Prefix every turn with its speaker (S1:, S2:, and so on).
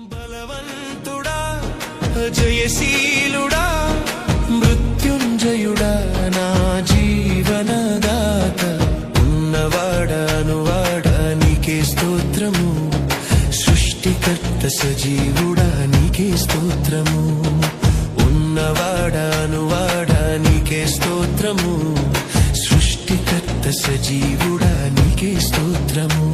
S1: బలవంతుడా జయశీలుడా మృత్యుంజయుడా నా జీవనదాత ఉన్నవాడా నీకే స్తోత్రము సృష్టికర్త సజీవుడా నీకే స్తోత్రము ఉన్నవాడా నీకే స్తోత్రము సృష్టికర్త సజీవుడా నీకే స్తోత్రము